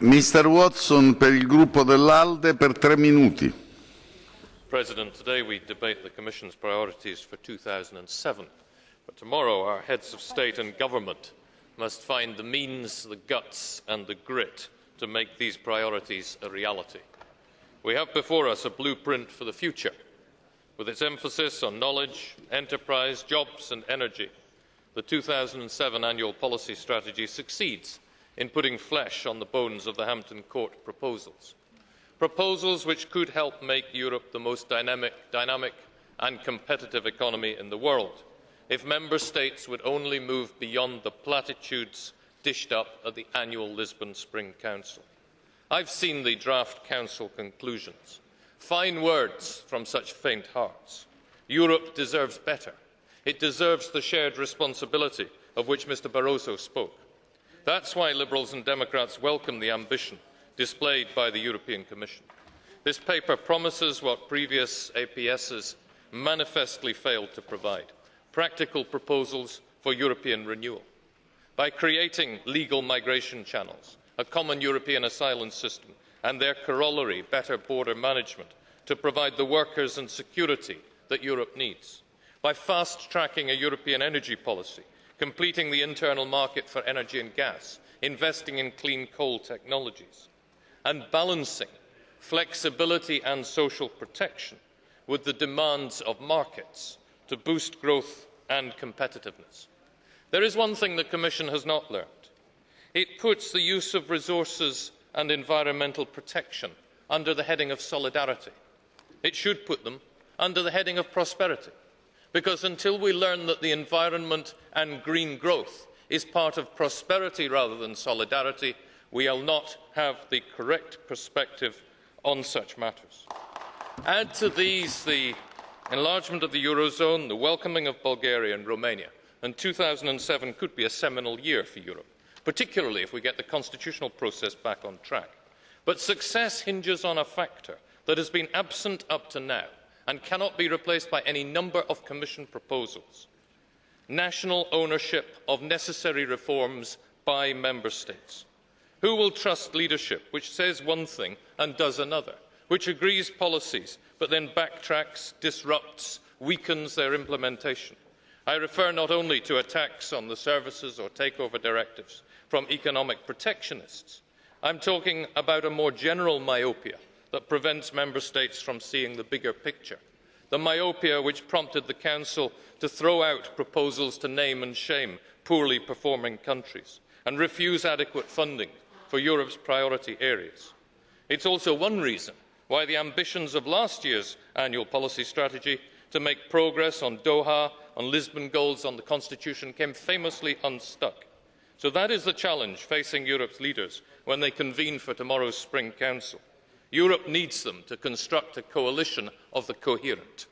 Mr. Watson per il gruppo dell'ALDE per 3 minuti. President, today we debate the Commission's priorities for 2007, but tomorrow our heads of state and government must find the means, the guts and the grit to make these priorities a reality. We have before us a blueprint for the future, with its emphasis on knowledge, enterprise, jobs and energy. The 2007 annual policy strategy succeeds in putting flesh on the bones of the Hampton Court proposals. Proposals which could help make Europe the most dynamic and competitive economy in the world if Member States would only move beyond the platitudes dished up at the annual Lisbon Spring Council. I've seen the draft Council conclusions. Fine words from such faint hearts. Europe deserves better. It deserves the shared responsibility of which Mr. Barroso spoke. That's why Liberals and Democrats welcome the ambition displayed by the European Commission. This paper promises what previous APSs manifestly failed to provide: practical proposals for European renewal. By creating legal migration channels, a common European asylum system and their corollary, better border management, to provide the workers and security that Europe needs. By fast-tracking a European energy policy, completing the internal market for energy and gas, investing in clean coal technologies, and balancing flexibility and social protection with the demands of markets to boost growth and competitiveness. There is one thing the Commission has not learned. It puts the use of resources and environmental protection under the heading of solidarity. It should put them under the heading of prosperity, because until we learn that the environment and green growth is part of prosperity rather than solidarity, we will not have the correct perspective on such matters. Add to these the enlargement of the Eurozone, the welcoming of Bulgaria and Romania, and 2007 could be a seminal year for Europe, particularly if we get the constitutional process back on track. But success hinges on a factor that has been absent up to now and cannot be replaced by any number of Commission proposals: national ownership of necessary reforms by Member States. Who will trust leadership which says one thing and does another, which agrees policies but then backtracks, disrupts, weakens their implementation? I refer not only to attacks on the services or takeover directives from economic protectionists. I'm talking about a more general myopia that prevents Member States from seeing the bigger picture, the myopia which prompted the Council to throw out proposals to name and shame poorly performing countries and refuse adequate funding for Europe's priority areas. It's also one reason why the ambitions of last year's annual policy strategy to make progress on Doha, on Lisbon goals, on the Constitution came famously unstuck. So that is the challenge facing Europe's leaders when they convene for tomorrow's Spring Council. Europe needs them to construct a coalition of the coherent.